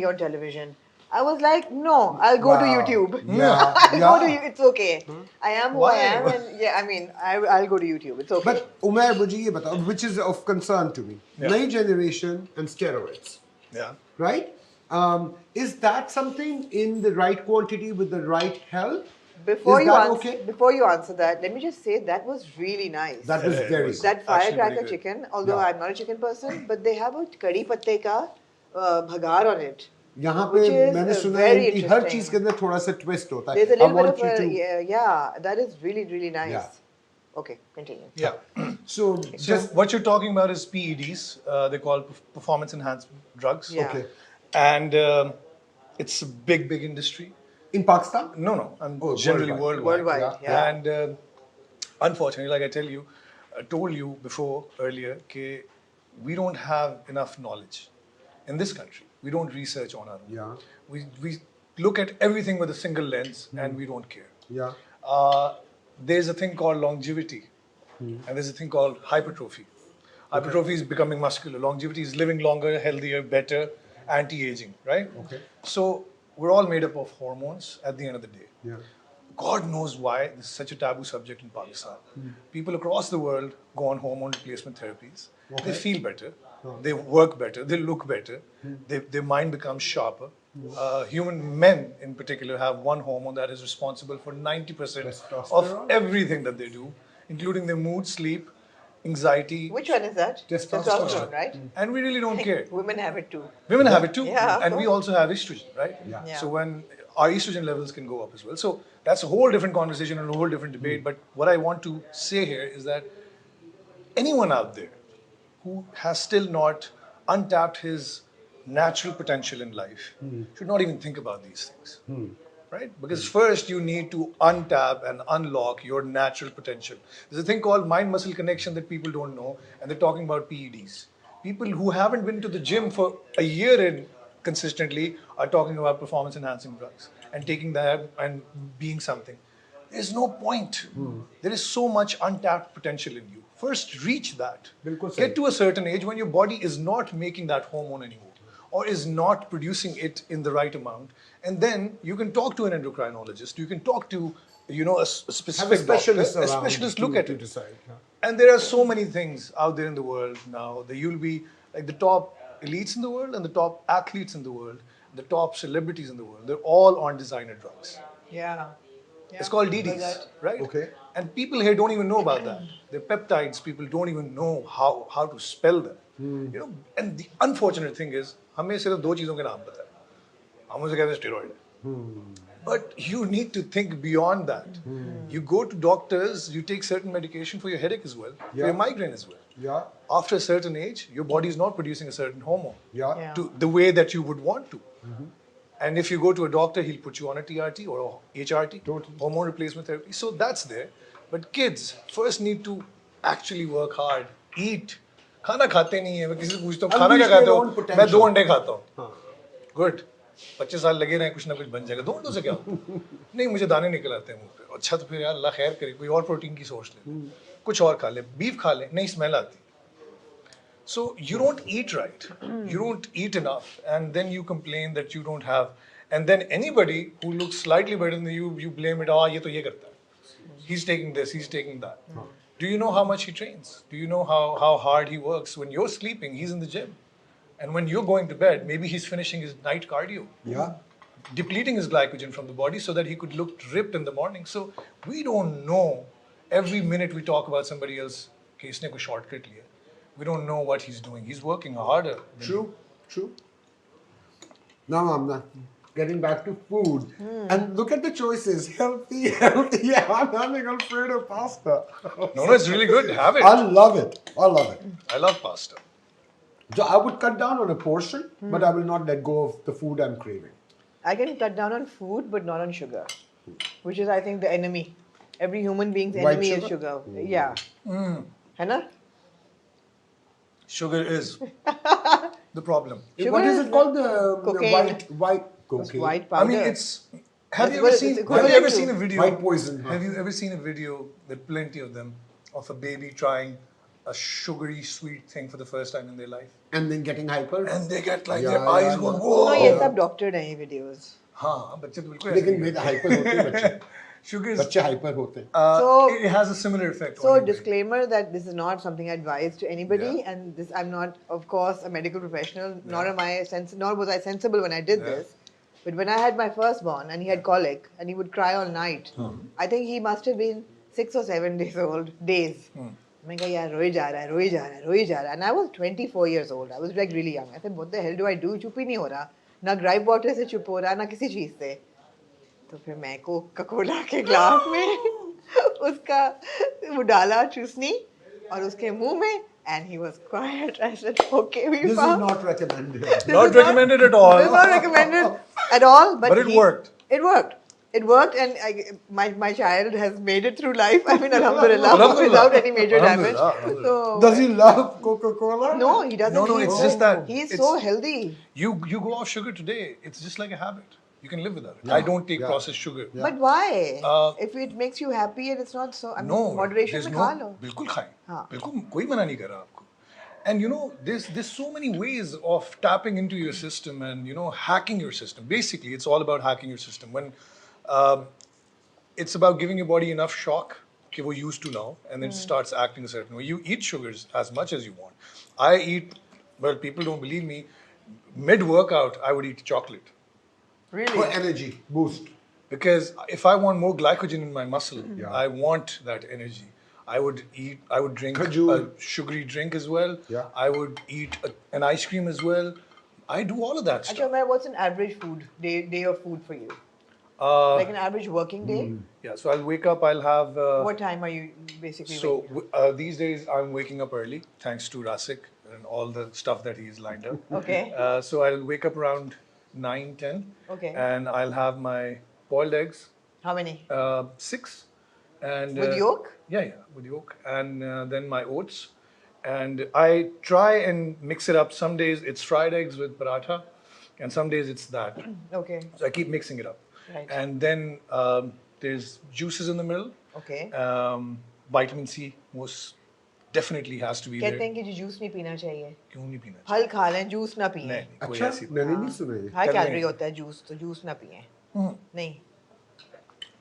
on television. I was like, no, I'll go to Wow. YouTube. Yeah, I'll go to yeah. you. It's okay. I am who I Why? am, and yeah, I mean, I'll go to YouTube. It's okay. But Umair, मुझे ये बताओ, which is of concern to me. Yeah. Nai generation and steroids, Yeah. right? Is that something in the right quantity with the right help? Before is you that answer, okay? before you answer that, let me just say that was really nice. That was It very was. good. That Actually very firecracker good. chicken, although Yeah. I'm not a chicken person, but they have a curry patte ka bhagar on it. यहाँ Which पे is मैंने सुना है very कि हर interesting. चीज के अंदर थोड़ा सा twist होता है. There's a I little bit want of you a, to. yeah, that is really, really nice. Yeah. Okay, continue. Yeah. So So just what you're talking about is PEDs. They call performance enhancement drugs. Yeah. okay. And it's a big, big industry. In Pakistan? No. I'm Oh, generally worldwide. worldwide. Yeah. And unfortunately, like I told you before earlier, we don't have enough knowledge in this country. We don't research on our own. Yeah. We look at everything with a single lens and we don't care. Yeah. There's a thing called longevity and there's a thing called hypertrophy. Hypertrophy is becoming muscular. Longevity is living longer, healthier, better, anti-aging, right? Okay. So we're all made up of hormones at the end of the day. Yeah. God knows why this is such a taboo subject in Pakistan. People across the world go on hormone replacement therapies. They feel better, they work better, they look better, their mind becomes sharper. Human men, in particular, have one hormone that is responsible for 90% of Testosterone? everything that they do, including their mood, sleep, anxiety. Which one is that? Testosterone. Right? And we really don't care. Women have it too. Women have it too, Yeah, of and we course. also have estrogen, right? Yeah. So when our estrogen levels can go up as well. So that's a whole different conversation and a whole different debate. But what I want to say here is that anyone out there who has still not untapped his natural potential in life should not even think about these things. Right? Because first you need to untap and unlock your natural potential. There's a thing called mind muscle connection that people don't know, and they're talking about PEDs. People who haven't been to the gym for a year in consistently are talking about performance enhancing drugs and taking that and being something. There's no point. There is so much untapped potential in you. First, reach that. बिल्कुल सही. Get to a certain age when your body is not making that hormone anymore or is not producing it in the right amount. And then you can talk to an endocrinologist. You can talk to, a specific Have a specialist doctor. A around specialist to- look at to it. decide, yeah. And there are so many things out there in the world now that you'll be like the top elites in the world and the top athletes in the world, the top celebrities in the world. They're all on designer drugs. Yeah. It's called DDs, right? Okay. And people here don't even know about that. They're peptides. People don't even know how to spell them. And the unfortunate thing is, हमें सिर्फ दो चीजों के नाम पता है. हम उसे कहते हैं steroid. But you need to think beyond that. You go to doctors, you take certain medication for your headache as well, for Yeah. your migraine as well. Yeah. After a certain age, your body is not producing a certain hormone Yeah. Yeah. to the way that you would want to. And if you go to a doctor, he'll put you on a TRT or a HRT, Totally. hormone replacement therapy. So that's there. But kids first need to actually work hard, eat. खाना खाते नहीं है. मैं किसी से पूछता हूँ खाना क्या Unleash खाते their हो? own potential. मैं 2 अंडे खाता हूँ. गुड. 25 साल लगे रहे कुछ ना कुछ बन जाएगा. 2 अंडों से क्या हो? नहीं मुझे दाने निकल आते हैं मुंह पे. अच्छा तो फिर यार अल्लाह खैर करे कोई और प्रोटीन की सोर्स ले. कुछ और खा ले. बीफ खा ले. नहीं स्मेल आती. So you don't eat right, you don't eat enough, and then you complain that you don't have, and then anybody who looks slightly better than you, you blame it. ये तो ये करता है. He's taking this, he's taking that. Do you know how much he trains? Do you know how hard he works? When you're sleeping, he's in the gym, and when you're going to bed, maybe he's finishing his night cardio, Yeah. depleting his glycogen from the body so that he could look ripped in the morning. So we don't know. Every minute we talk about somebody else, कि इसने कोई shortcut लिया. We don't know what he's doing. He's working harder. than True. True. Now I'm not getting back to food. And look at the choices. Healthy, healthy. Yeah, I'm having Alfredo pasta. No, it's really good. Have it. I love it. I love it. I love pasta. So I would cut down on a portion, but I will not let go of the food I'm craving. I can cut down on food, but not on sugar, which is, I think, the enemy. Every human being's White enemy is sugar? sugar. Yeah. है ना? Sugar is the problem. Sugar What is is it called? The cocaine. white It's cocaine. white I powder. mean, it's. Have That's you what ever it's seen? equivalent Have you ever to. seen a video? White poison, huh? Have you ever seen a video with plenty of them of a baby trying a sugary sweet thing for the first time in their life, And then getting hyper. and they get like Yeah, their eyes yeah, go yeah. whoa. No, ये सब doctor हैं ये videos. हाँ, बच्चे तो बिल्कुल ऐसे लेकिन नहीं मेरे करते। हाइपर होते हैं बच्चे Sugar is बच्चे हाइपर होते हैं So- it has a similar effect. So on your brain. disclaimer that this is not something I advise to anybody, Yeah. and this I'm not, of course, a medical professional. Nor am I nor was I sensible when I did Yeah. this. But when I had my firstborn and he had colic and he would cry all night, I think he must have been 6 or 7 days old. मैं कहा यार रोई जा रहा है, रोई जा रहा है, रोई जा रहा है. And I was 24 years old. I was like really young. I said, what the hell do I do? चुप ही नहीं हो रहा. ना ग्राइप वाटर से चुप हो रहा, ना किसी चीज से. तो फिर मैं कोका कोला के ग्लास में उसका वो डाला चूसनी और उसके मुंह में, and he was quiet. I said, okay, we This is found. not recommended. This Not is recommended at all. This is not recommended at all. But, But it worked. It worked. It worked, and my child has made it through life. I mean, alhamdulillah, Alhamdulillah. without any major damage. Alhamdulillah. So, Does he love Coca-Cola? no, he doesn't. No, He's it's just that he's it's- so healthy. You go off sugar today, it's just like a habit. You can live without it. I don't take Yeah. processed sugar. But why? Uh, If it makes you happy and it's not so, I mean, No, moderation there's में no. खा लो. बिल्कुल खाएं. हाँ. बिल्कुल कोई मना नहीं कर रहा आपको. And you know, there's so many ways of tapping into your system and hacking your system. Basically, it's all about hacking your system. When it's about giving your body enough shock कि वो used to now, and then it starts acting a certain way. You eat sugars as much as you want. I eat. Well, people don't believe me. Mid-workout, I would eat chocolate. Really? For energy boost. Because if I want more glycogen in my muscle, Yeah. I want that energy. I would drink Khajur. a sugary drink as well. Yeah. I would eat an ice cream as well. I do all of that Achha, stuff. Umair, what's an average day of food for you? Like an average working day? Yeah, so I'll wake up, I'll have... What time are you basically so waking up? these days I'm waking up early, thanks to Rasik and all the stuff that he's lined up. Okay. So I'll wake up around 9, 10. Okay. And I'll have my boiled eggs, How many? 6. And With yolk? Yeah, with yolk. And then my oats. And I try and mix it up. Some days it's fried eggs with paratha, and some days it's that. Okay. So I keep mixing it up. Right. And then there's juices in the middle. Okay. Vitamin C most definitely has to be कहते there. हैं कि जो juice नहीं पीना चाहिए. क्यों नहीं पीना चाहिए? फल खा लें, जूस ना पिए. नहीं, कोई अच्छा ऐसी मैंने नहीं सुना ये. हाई कर कैलोरी लेंगे. होता है जूस, तो जूस ना पिए. नहीं.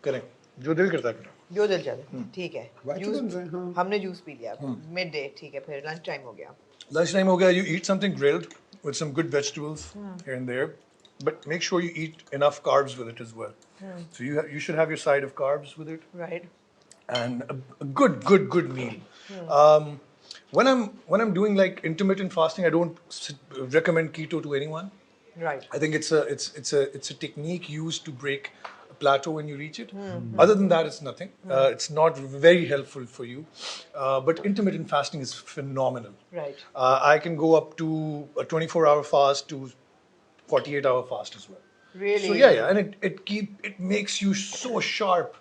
करें जो दिल करता है करो. जो दिल चले. ठीक है. Vitamins हैं, हाँ. हमने जूस पी लिया. मिड डे ठीक है, फिर लंच टाइम हो गया. Lunchtime ho gaya, you eat something grilled with some good vegetables here and there, but make sure you eat enough carbs with it as well. So you should have your side of carbs with it, Right. and a good meal. When I'm doing like intermittent fasting, I don't recommend keto to anyone. Right. I think it's a technique used to break a plateau when you reach it. Other than that, it's nothing. It's not very helpful for you. But intermittent fasting is phenomenal. Right. I can go up to a 24-hour fast to 48-hour fast as well. Really? So yeah, and it makes you so sharp.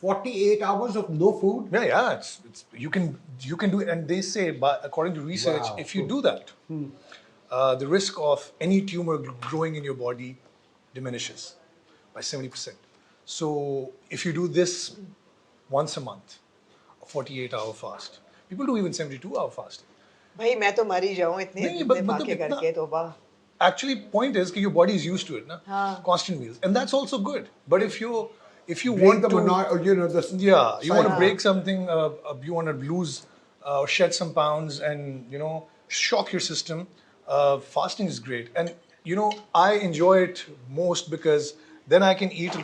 48 hours of no food. Yeah, it's you can do it, and they say, according to research, Wow. if you do that, the risk of any tumor growing in your body diminishes by 70%. So if you do this once a month, a 48-hour fast, people do even 72-hour fasting. भाई मैं तो मर ही जाऊँ इतने नहीं, इतने मतलब फाके इतना- करके तौबा. Actually, point is that your body is used to it, na? Constant meals, and that's also good. But if you Break want the to, the yeah, you want to cycle. break something, you want to lose or shed some pounds, and shock your system. Fasting is great, and I enjoy it most because then I can eat